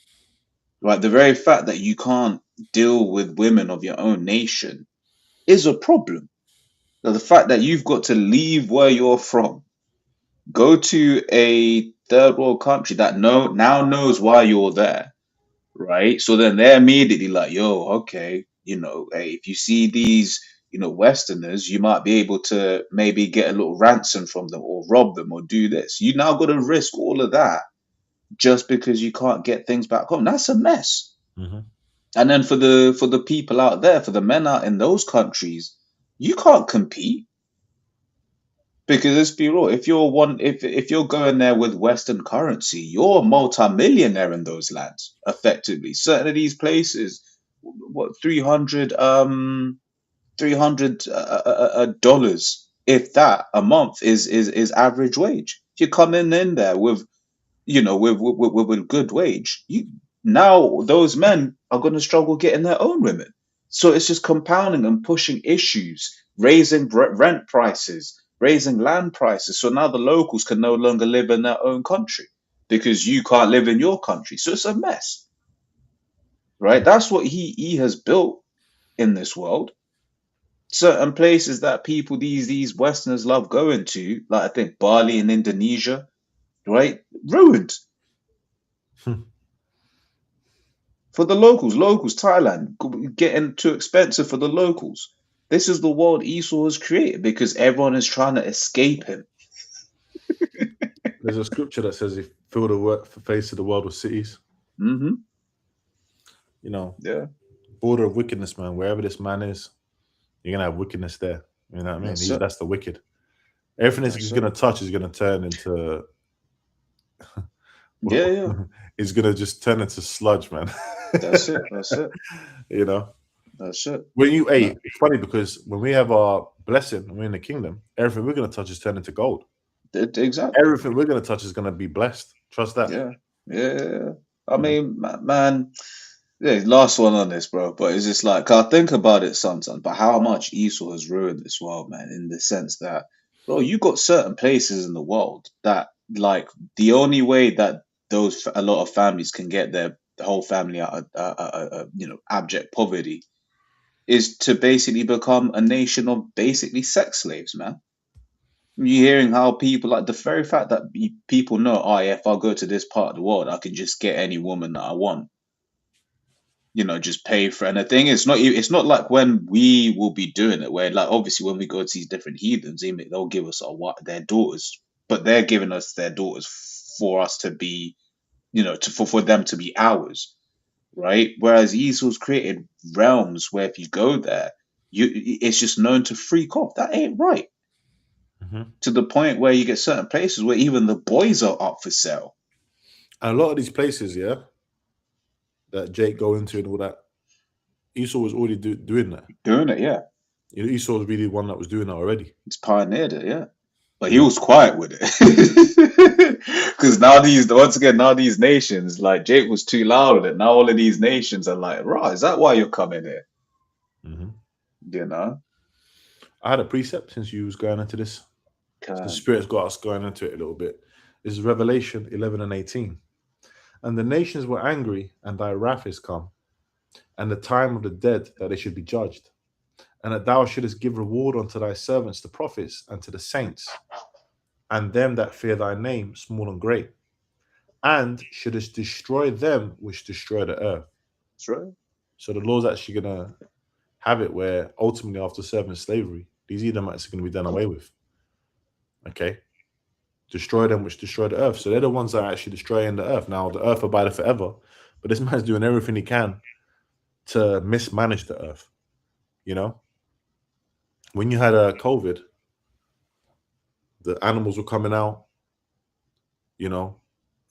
Right? The very fact that you can't deal with women of your own nation is a problem. Now, the fact that you've got to leave where you're from, go to a third world country that now knows why you're there, right? So then they're immediately like, yo, okay, hey, if you see these, Westerners, you might be able to maybe get a little ransom from them or rob them or do this. You now got to risk all of that just because you can't get things back home. That's a mess. Mm-hmm. And then for the people out there, for the men out in those countries, you can't compete. Because let's be real, if you're going there with Western currency, you're a multi-millionaire in those lands, effectively. Certain of these places, what 300 dollars, if that, a month is average wage. If you're coming in there with with good wage, now those men are going to struggle getting their own women. So it's just compounding and pushing issues, raising rent prices, raising land prices. So now the locals can no longer live in their own country because you can't live in your country. So it's a mess, right? That's what he has built in this world. Certain places that people, these Westerners love going to, like I think Bali in Indonesia, right? Ruined for the locals. Thailand getting too expensive for the locals. This is the world Esau has created because everyone is trying to escape him. There's a scripture that says, "If fill the face of the world with cities." Mm-hmm. You know, Yeah, border of wickedness, man. Wherever this man is, you're gonna have wickedness there. You know what I mean? that's it. That's the wicked. Everything he's That's it. gonna touch is gonna turn into. Yeah, yeah. It's gonna just turn into sludge, man. That's it. That's it. You know, That's it. when you, No, hey, it's funny because when we have our blessing, when we're in the kingdom, everything we're gonna touch is turned into gold. exactly. Everything we're gonna touch is gonna be blessed. Trust that. Yeah, yeah, yeah. I You know. mean, man. Yeah, last one on this, bro. But it's just like I think about it sometimes. But how much Esau has ruined this world, man, in the sense that, bro, you got certain places in the world that, like, the only way that a lot of families can get their whole family out of abject poverty is to basically become a nation of basically sex slaves, man. You're hearing how people, like, the very fact that people know, oh, yeah, if I go to this part of the world, I can just get any woman that I want, just pay for it. And the thing is, it's not like when we will be doing it, where, like, obviously when we go to these different heathens, they'll give us their daughters, but they're giving us their daughters for us to be, for them to be ours, right? Whereas Esau's created realms where if you go there, it's just known to freak off. That ain't right. Mm-hmm. To the point where you get certain places where even the boys are up for sale. And a lot of these places, yeah, that Jake go into and all that, Esau was already doing that. Doing it, yeah. Esau was really the one that was doing that already. He's pioneered it, yeah. But You he know? was quiet with it. Because now these nations, like Jake was too loud with it. Now all of these nations are like, right, is that why you're coming here? Mm-hmm. You know? I had a precept since you was going into this. The Spirit's got us going into it a little bit. This is Revelation 11 and 18. And the nations were angry, and thy wrath is come, and the time of the dead that they should be judged, and that thou shouldest give reward unto thy servants, the prophets, and to the saints, and them that fear thy name, small and great, and shouldest destroy them which destroy the earth. That's right. So the Lord's actually going to have it where ultimately after serving slavery, these Edomites are going to be done away with. Okay? Destroy them which destroy the earth. So they're the ones that are actually destroying the earth. Now, the earth abideth forever, but this man's doing everything he can to mismanage the earth. You know? When you had COVID, the animals were coming out,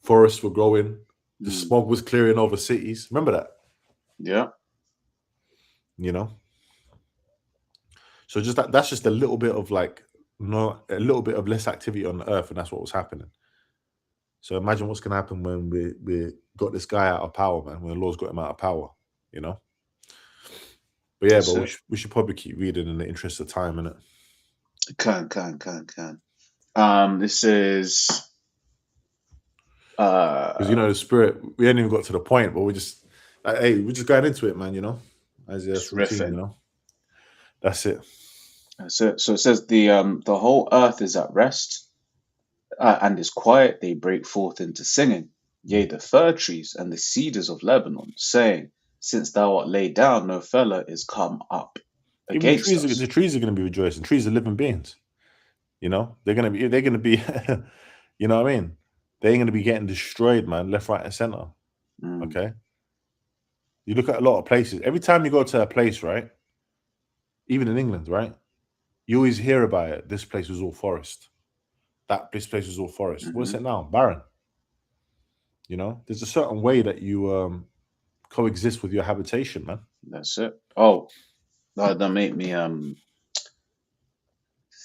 forests were growing, the smog was clearing over cities. Remember that? Yeah. So just that's just a little bit of a little bit of less activity on the earth, and that's what was happening. So imagine what's gonna happen when we got this guy out of power, man, when the Lord's got him out of power, But yeah, we should probably keep reading in the interest of time, innit? Can. This is because the Spirit, we ain't even got to the point, but we're just we're just going into it, man, Isaiah 14, That's it. That's it. So it says the whole earth is at rest and is quiet. They break forth into singing. Yea, the fir trees and the cedars of Lebanon, saying, since thou art laid down, no feller is come up. Even the against us. trees are going to be rejoicing. Trees are living beings. You know, they're going to be, you know what I mean? They ain't going to be getting destroyed, man, left, right, and center. Mm. Okay. You look at a lot of places. Every time you go to a place, right? Even in England, right? You always hear about it. This place was all forest. This place was all forest. Mm-hmm. What's it now? Barren. You know, there's a certain way that you coexist with your habitation, man. That's it. Oh, that made me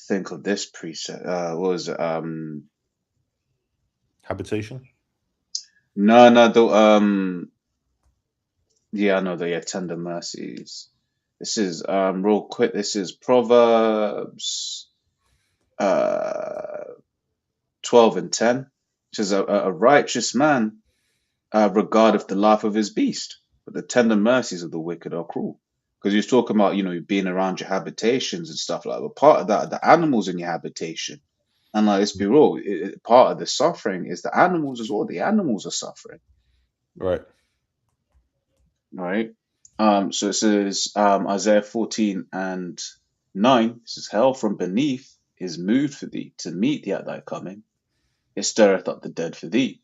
think of this preset. What was it? Habitation. No, the yeah, I know the tender mercies. This is real quick. This is Proverbs 12:10. It says a righteous man regardeth the life of his beast, but the tender mercies of the wicked are cruel. Because you're talking about, being around your habitations and stuff like that. But part of that, the animals in your habitation. And like, let's be real, part of the suffering is the animals as well. The animals are suffering, Right. right? So it says Isaiah 14:9. It says, hell from beneath is moved for thee to meet thee at thy coming. It stirreth up the dead for thee,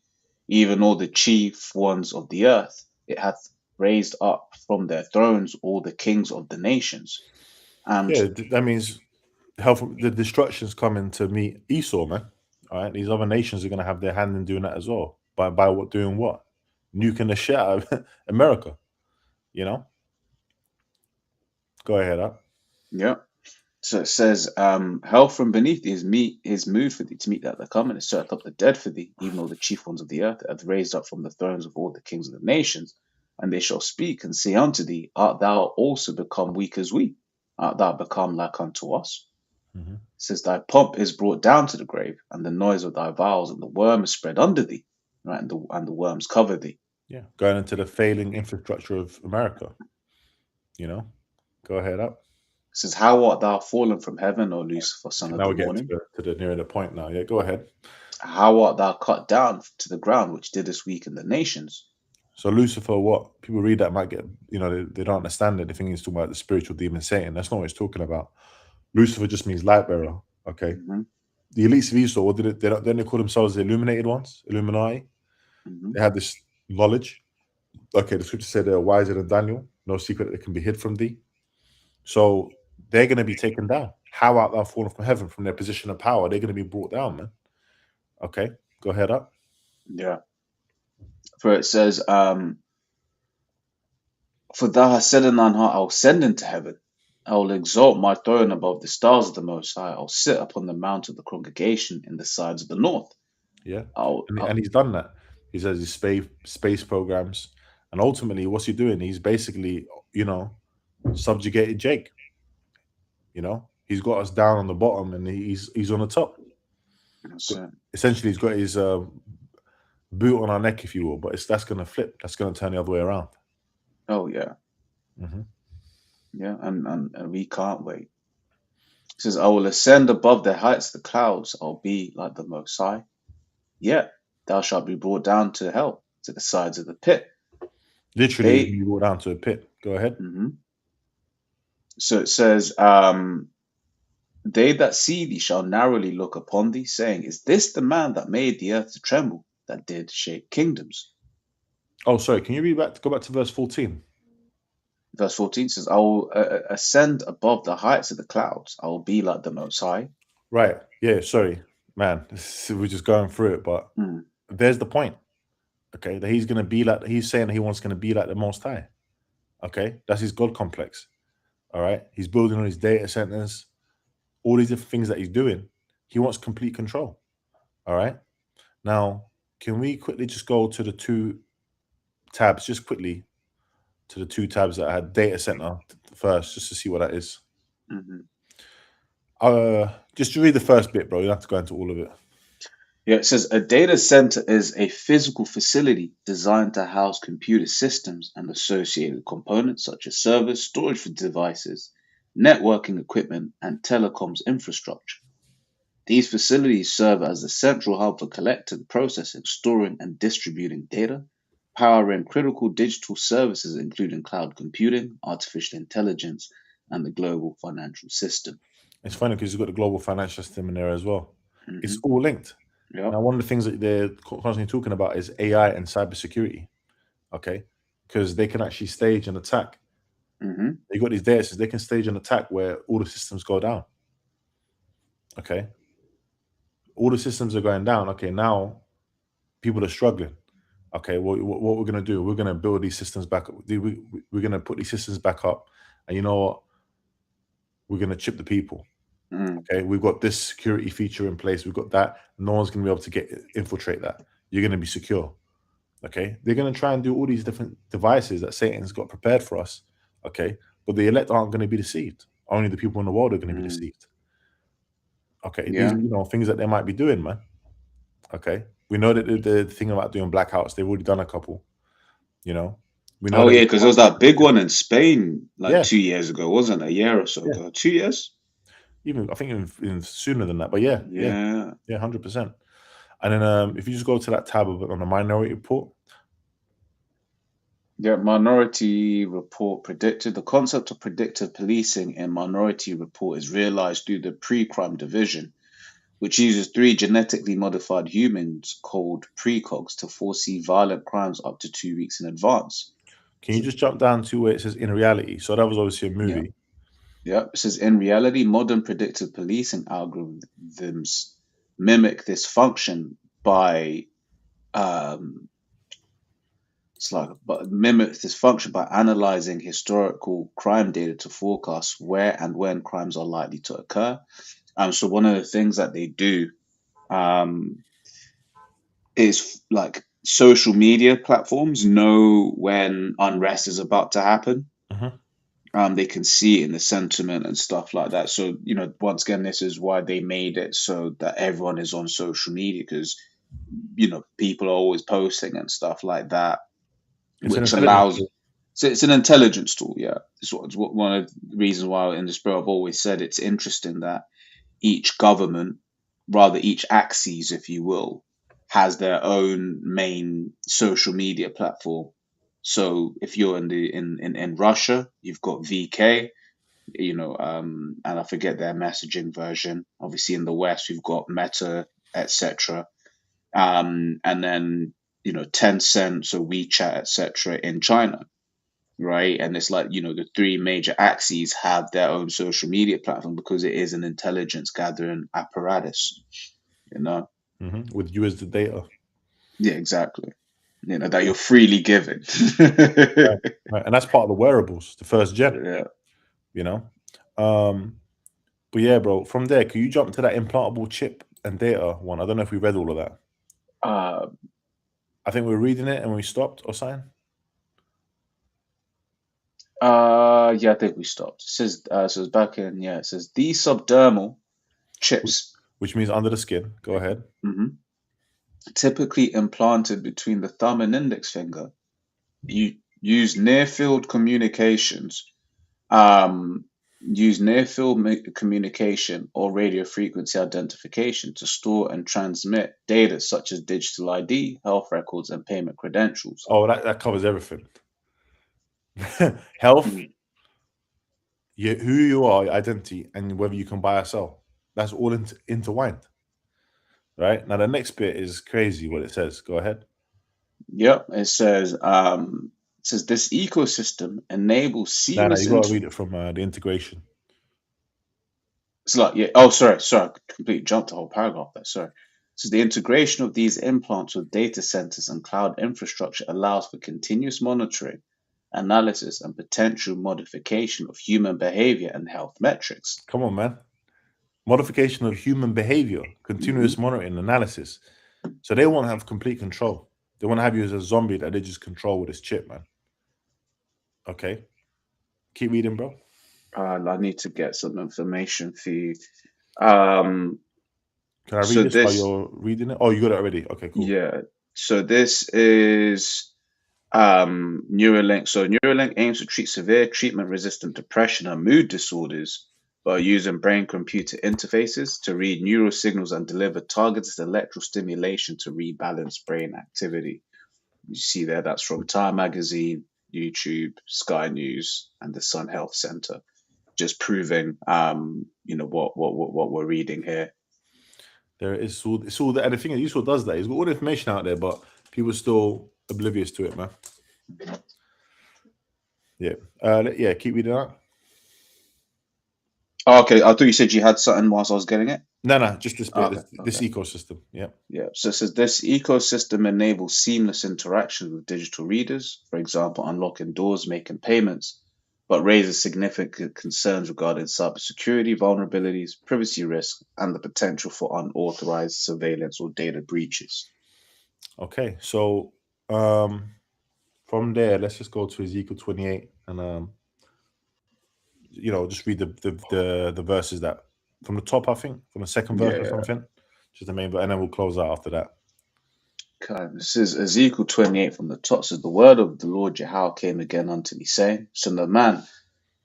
even all the chief ones of the earth. It hath raised up from their thrones all the kings of the nations. And Yeah, that means the destruction's coming to meet Esau, man. All right, these other nations are going to have their hand in doing that as well. By what doing what? Nuking the shit out of America. You know. Go ahead, up. yeah. So it says, hell from beneath is moved for thee to meet that the coming. It stirreth up the dead for thee, even all the chief ones of the earth. It hath raised up from the thrones of all the kings of the nations. And they shall speak and say unto thee, art thou also become weak as we? Art thou become like unto us? Mm-hmm. It says, thy pomp is brought down to the grave, and the noise of thy vows, and the worm is spread under thee, right? And the worms cover thee. Yeah, going into the failing infrastructure of America. You know. Go ahead, up. It says, how art thou fallen from heaven, O Lucifer, son of Now the we're getting morning? to the nearer the point now. Yeah, go ahead. How art thou cut down to the ground, which didst weaken the nations? So Lucifer, what people read that might get, they don't understand it. They think he's talking about the spiritual demon Satan. That's not what he's talking about. Lucifer just means light bearer. Okay. Mm-hmm. The elites of Esau, what did it? Then they call themselves the illuminated ones, Illuminati. Mm-hmm. They have this knowledge. Okay, the scripture said they're wiser than Daniel. No secret that can be hid from thee. So they're going to be taken down. How art thou fallen from heaven from their position of power? They're going to be brought down, man. Okay, go ahead up. Yeah. For it says, for thou hast said in thine heart, I will ascend into heaven. I will exalt my throne above the stars of the Most High. I'll sit upon the mount of the congregation in the sides of the north. Yeah, I'll, and he's done that. He says his space programs, and ultimately, what's he doing? He's basically, subjugated Jake. He's got us down on the bottom, and he's on the top. Essentially, he's got his boot on our neck, if you will. But that's going to flip. That's going to turn the other way around. Oh yeah, mm-hmm. Yeah, and we can't wait. It says, I will ascend above the heights of the clouds. I'll be like the Most High. Yeah, thou shalt be brought down to hell, to the sides of the pit. Literally, he's brought down to a pit. Go ahead. Mm-hmm. So it says, they that see thee shall narrowly look upon thee, saying, is this the man that made the earth to tremble, that did shake kingdoms? Oh, sorry. Can you go back to verse 14? Verse 14 says, I will ascend above the heights of the clouds. I will be like the Most High. Right. Yeah, sorry. Man, we're just going through it, but there's the point. Okay, that he's going to be like, he's saying he wants going to be like the Most High. Okay, that's his God complex. All right, he's building on his data centers, all these different things that he's doing. He wants complete control. All right, now can we quickly just go to the two tabs, just quickly to the two tabs that I had data center first, just to see what that is. Just to read the first bit, bro. You don't have to go into all of it. Yeah, it says a data center is a physical facility designed to house computer systems and associated components such as servers, storage for devices, networking equipment, and telecoms infrastructure. These facilities serve as the central hub for collecting, processing, storing, and distributing data, powering critical digital services including cloud computing, artificial intelligence, and the global financial system. It's funny because you've got the global financial system in there as well. It's Hmm. all linked. Yep. Now, one of the things that they're constantly talking about is AI and cybersecurity. Okay, because they can actually stage an attack. Hmm. They got these data sets. They can stage an attack where all the systems go down. Okay, all the systems are going down. Okay, now people are struggling. Okay, well, what we're gonna do? We're gonna build these systems back up. We're gonna put these systems back up, and you know what? We're gonna chip the people. Mm. Okay, we've got this security feature in place. We've got that. No one's gonna be able to infiltrate that. You're gonna be secure. Okay, they're gonna try and do all these different devices that Satan's got prepared for us. Okay, but the elect aren't gonna be deceived. Only the people in the world are gonna be Mm. deceived. Okay, these Yeah. are things that they might be doing, man. Okay, we know that the thing about doing blackouts, they've already done a couple. You know, we know Oh that yeah, because there was that big one in Spain like yeah, 2 years ago, wasn't it? A year or so yeah. ago. 2 years? Even I think even sooner than that, but yeah, Yeah. 100%. And then if you just go to that tab on the minority report, Yeah, Minority Report predicted the concept of predictive policing in Minority Report is realized through the pre-crime division, which uses three genetically modified humans called precogs to foresee violent crimes up to 2 weeks in advance. can you just jump down to where it says in reality? So that was obviously a Yeah. movie. Yeah. It says in reality, modern predictive policing algorithms mimic this function by um, but mimic this function by analyzing historical crime data to forecast where and when crimes are likely to occur. So one of the things that they do um, is like social media platforms know when unrest is about to happen. Hmm. They can see it in the sentiment and stuff like that. So, once again, this is why they made it so that everyone is on social media because, people are always posting and stuff like that, It's an which intelligence allows. tool. So it's an intelligence tool, yeah. It's one of the reasons why in the spirit I've always said it's interesting that each government, rather each axis, if you will, has their own main social media platform. So if you're in Russia, you've got VK, and I forget their messaging version. Obviously, in the West, we've got Meta, etc. And then Tencent, so WeChat, etc. in China, right? And it's like the three major axes have their own social media platform because it is an intelligence gathering apparatus. You know, With you as the data. yeah, exactly. That you're freely given. Right, right. And that's part of the wearables, the first gen, Yeah. you know? Um, but yeah, bro, from there, can you jump to that implantable chip and data one? I don't know if we read all of that. Uh, I think we were reading it and we stopped or something. yeah, I think we stopped. It says, so it's back in, yeah, it says these subdermal chips, Which means under the skin. Go ahead. mhm, typically implanted between the thumb and index finger, you use near field communications, um, use near field communication or radio frequency identification to store and transmit data such as digital ID, health records, and payment credentials. Oh, that covers everything. Health, Mhm. who you are, your identity, and whether you can buy or sell. That's all intertwined. Right? Now the next bit is crazy what it says. Go ahead. Yep, it says this ecosystem enables No, no, seamless you gotta read it from the integration. It's like, yeah. Oh, sorry. I completely jumped the whole paragraph there. Sorry. So the integration of these implants with data centers and cloud infrastructure allows for continuous monitoring, analysis, and potential modification of human behavior and health metrics. Come on, man. Modification of human behavior, Hmm. continuous monitoring, analysis. So they want to have complete control. They want to have you as a zombie that they just control with this chip, man. Okay. Keep reading, bro. I need to get some information for you. Um, Can I read so this while this, you're reading it? Oh, you got it already. Okay, cool. yeah. So this is Neuralink. So Neuralink aims to treat severe treatment-resistant depression and mood disorders by using brain-computer interfaces to read neural signals and deliver targeted electrical stimulation to rebalance brain activity. You see there, that's from Time Magazine, YouTube, Sky News, and the Sun Health Center. just proving, what we're reading here. There is it's all that, and the thing is, Esau does that. He's got all the information out there, but people are still oblivious to it, man. Yeah, keep reading that. Oh, okay, I thought you said you had something whilst I was getting it. No, just this bit, Okay, this ecosystem. Yeah. So it says this ecosystem enables seamless interaction with digital readers, for example, unlocking doors, making payments, but raises significant concerns regarding cybersecurity vulnerabilities, privacy risks, and the potential for unauthorized surveillance or data breaches. Okay, so from there, let's just go to Ezekiel 28 and just read the verses that from the top, I think, from the second verse or something, just the main, and then we'll close out after that. Okay, this is Ezekiel 28 from the top. Says the word of the Lord Yahweh came again unto me, saying, Son of man,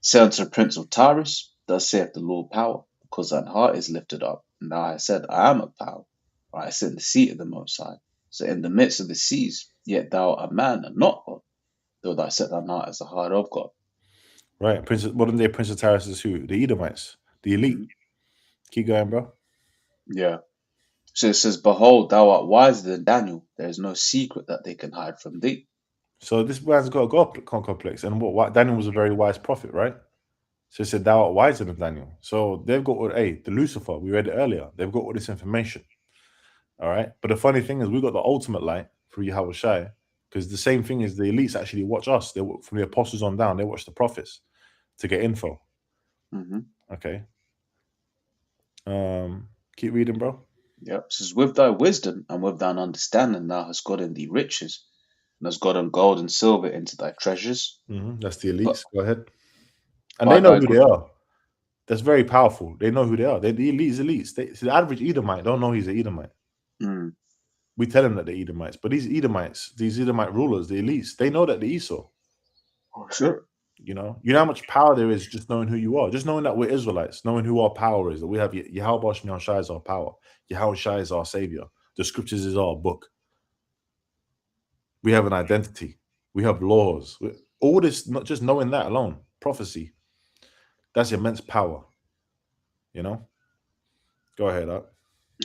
say unto the prince of Tyrus, thus saith the Lord power, because thine heart is lifted up, and thou hast said, I am a power, for I sit in the seat of the Most High. So in the midst of the seas, yet thou art a man and not God, though thou set thine heart as the heart of God. Right, modern day Prince of Tyrus is who? The Edomites, the elite. Keep going, bro. Yeah. So it says, Behold, thou art wiser than Daniel. There is no secret that they can hide from thee. So this man's got a God complex, and what Daniel was a very wise prophet, right? So it said, thou art wiser than Daniel. So they've got the Lucifer, we read it earlier. They've got all this information. All right. But the funny thing is, we got the ultimate light through Yahweh Shai, because the same thing is the elites actually watch us. They from the apostles on down, they watch the prophets to get info. Okay. Keep reading, bro. Yep. It says, with thy wisdom and with thine understanding, thou hast gotten thee riches, and hast gotten gold and silver into thy treasures. That's the elites. Go ahead. And By they know thy who they are. That's very powerful. They know who they are. They're the elites. The average Edomite don't know he's an Edomite. We tell them that they're Edomites, but these Edomite rulers, the elites, they know that they're Esau. Oh, sure. You know how much power there is just knowing who you are, just knowing that we're Israelites, knowing who our power is, that we have Yahweh Shai is our power, Yahweh Shai is our savior, the scriptures is our book. We have an identity, we have laws, all this, not just knowing that alone, prophecy, that's immense power. Go ahead, up.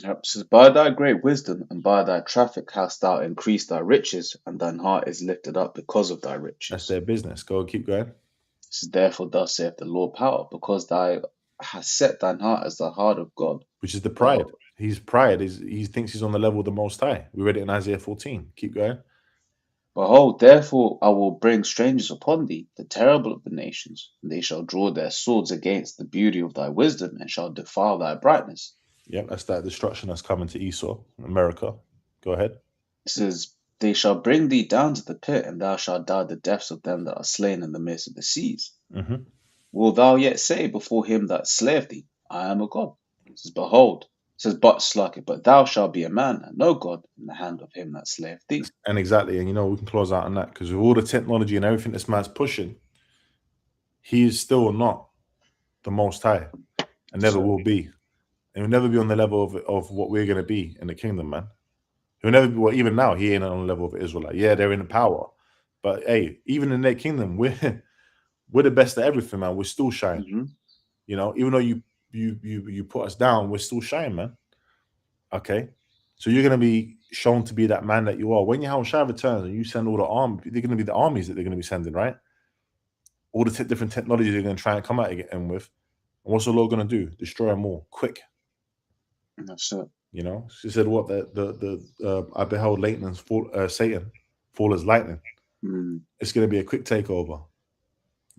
Yep. It says, by thy great wisdom and by thy traffic hast thou increased thy riches, and thine heart is lifted up because of thy riches. That's their business. Go, keep going. So therefore, thus saith the Lord power, because thou hast set thine heart as the heart of God. Which is the pride. He's pride. He thinks he's on the level of the Most High. We read it in Isaiah 14. Keep going. Behold, therefore I will bring strangers upon thee, the terrible of the nations, and they shall draw their swords against the beauty of thy wisdom, and shall defile thy brightness. Yep, that's that destruction that's coming to Esau, America. Go ahead. It says, they shall bring thee down to the pit, and thou shalt die the deaths of them that are slain in the midst of the seas. Will thou yet say before him that slayeth thee, I am a God? It says, behold, it says, but thou shalt be a man, and no God, in the hand of him that slayeth thee. And exactly, and we can close out on that, because with all the technology and everything this man's pushing, he is still not the Most High, and never will be. And he'll never be on the level of what we're going to be in the kingdom, man. He'll never be, well, even now, he ain't on the level of Israelite. Yeah, they're in the power. But hey, even in their kingdom, we're the best at everything, man. We're still shining. Even though you put us down, we're still shining, man. Okay? So you're going to be shown to be that man that you are. When Yahweh Shai returns and you send all the army, they're going to be the armies that they're going to be sending, right? All the different technologies they're going to try and come at him with. And what's the Lord going to do? Destroy them all, quick. That's it. She said, "What I beheld Satan fall as lightning." It's going to be a quick takeover.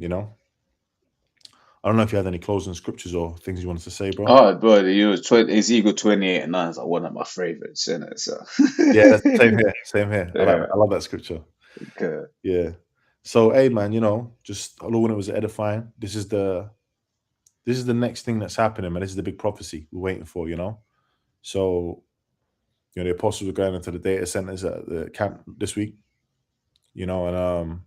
I don't know if you had any closing scriptures or things you wanted to say, bro. Oh, bro, Ezekiel 28:9 is like one of my favorites, isn't it? So yeah, that's same here. Yeah. I love that scripture. Okay. Yeah. So, hey, man, just all when it was edifying. This is the next thing that's happening, man. This is the big prophecy we're waiting for. So, the apostles were going into the data centers at the camp this week, and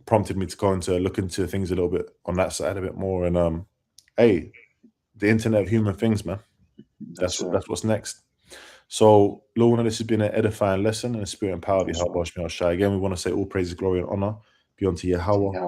prompted me to go look into things a little bit on that side a bit more. And hey, the Internet of human things, man. That's what's next. So, Lord, this has been an edifying lesson in the spirit and power of Yahweh Shai. Again, we want to say all praises, glory, and honor be unto Yahweh.